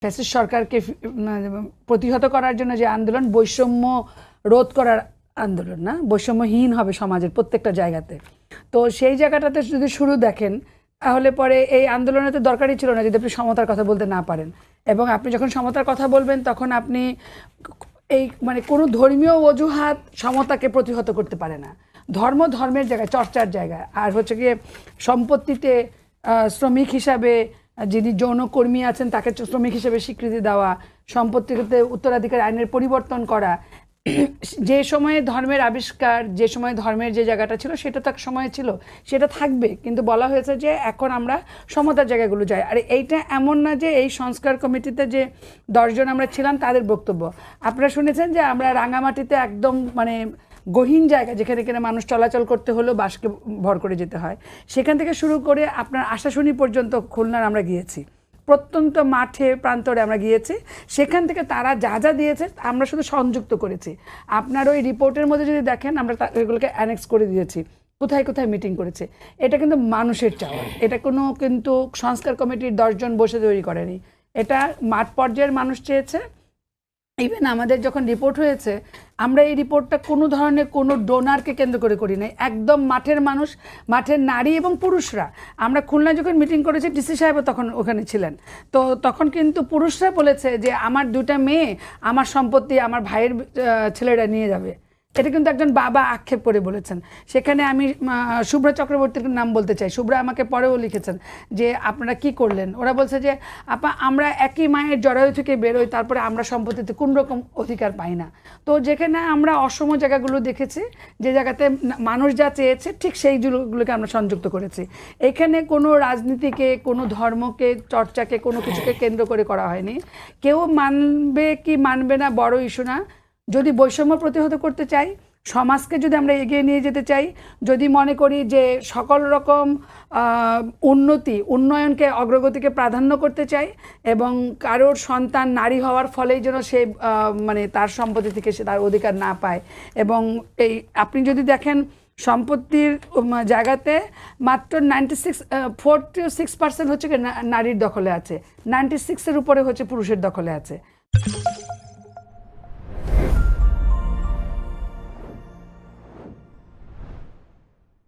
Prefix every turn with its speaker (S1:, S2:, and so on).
S1: Fascist সরকারকে প্রতিহত করার জন্য যে আন্দোলন, বৈষম্য রোধ করার আন্দোলন, না বৈষম্যহীন হবে সমাজের প্রত্যেকটা জায়গাতে। তো সেই জায়গাটাতে যদি শুরু দেখেন, তাহলে পরে এই আন্দোলনের তো দরকারই ছিল না যদি আপনি সমতার কথা বলতে না পারেন। এবং আপনি যখন সমতার কথা বলবেন তখন আপনি এই কোনো ধর্মীয় অজুহাত সমতাকে প্রতিহত করতে পারে না। ধর্মের জায়গায়, চর্চার জায়গায়, আর হচ্ছে গিয়ে সম্পত্তিতে শ্রমিক হিসাবে যিনি যৌনকর্মী আছেন তাকে শ্রমিক হিসেবে স্বীকৃতি দেওয়া, সম্পত্তিতে উত্তরাধিকার আইনের পরিবর্তন করা। যে সময়ে ধর্মের আবিষ্কার, যে সময় ধর্মের যে জায়গাটা ছিল সেটা তো এক সময় ছিল, সেটা থাকবে, কিন্তু বলা হয়েছে যে এখন আমরা সমতার জায়গাগুলো যাই। আর এইটা এমন না যে এই সংস্কার কমিটিতে যে 10 জন আমরা ছিলাম তাদের বক্তব্য। আপনারা শুনেছেন যে আমরা রাঙামাটিতে একদম গহীন জায়গা, যেখানে কিনা মানুষ চলাচল করতে হলেও বাসকে ভর করে যেতে হয়, সেখান থেকে শুরু করে আপনার আশাশুনি পর্যন্ত খুলনার আমরা গিয়েছি, প্রত্যন্ত মাঠে প্রান্তরে আমরা গিয়েছি। সেখান থেকে তারা যা যা দিয়েছে আমরা শুধু সংযুক্ত করেছি। আপনার ওই রিপোর্টের মধ্যে যদি দেখেন, আমরা এগুলোকে অ্যানেক্স করে দিয়েছি কোথায় কোথায় মিটিং করেছে। এটা কিন্তু মানুষের চাওয়া, এটা কিন্তু সংস্কার কমিটির 10 জন বসে তৈরি করেনি, এটা মাঠ পর্যায়ের মানুষ চেয়েছে। ইভেন আমাদের যখন রিপোর্ট হয়েছে, আমরা এই রিপোর্টটা কোনো ধরনের কোনো ডোনারকে কেন্দ্র করে করি নাই, একদম মাঠের মানুষ, মাঠের নারী এবং পুরুষরা। আমরা খুলনা যখন মিটিং করেছি, ডিসি সাহেবও তখন ওখানে ছিলেন, তো তখন কিন্তু পুরুষরা বলেছে যে আমার 2টা মেয়ে আমার সম্পত্তি আমার ভাইয়ের ছেলেরা নিয়ে যাবে। এটা কিন্তু একজন বাবা আক্ষেপ করে বলেছেন। সেখানে আমি শুভ্রা চক্রবর্তীর নাম বলতে চাই। শুভ্রা আমাকে পরেও লিখেছেন যে আপনারা কি করলেন। ওরা বলছে যে আপা আমরা একই মায়ের জরায়ু থেকে বেরোই, তারপরে আমরা সম্পত্তিতে কোন রকম অধিকার পাই না। তো যেখানে আমরা অসম জায়গাগুলো দেখেছি, যে জায়গাতে মানুষ যা চেয়েছে ঠিক সেইগুলোকে আমরা সংযুক্ত করেছি। এখানে কোনো রাজনীতিকে, কোনো ধর্মকে, চর্চাকে, কোনো কিছুকে কেন্দ্র করে করা হয়নি। কেউ মানবে কি মানবে না বড় ইস্যু না। যদি বৈষম্য প্রতিহত করতে চাই, সমাজকে যদি আমরা এগিয়ে নিয়ে যেতে চাই, যদি মনে করি যে সকল রকম উন্নয়নকে, অগ্রগতিকে প্রাধান্য করতে চাই, এবং কারোর সন্তান নারী হওয়ার ফলেই যেন সে তার সম্পত্তি থেকে সে তার অধিকার না পায়। এবং এই আপনি যদি দেখেন সম্পত্তির জায়গাতে মাত্র 46% হচ্ছে নারীর দখলে আছে, 96-এর উপরে হচ্ছে পুরুষের দখলে আছে।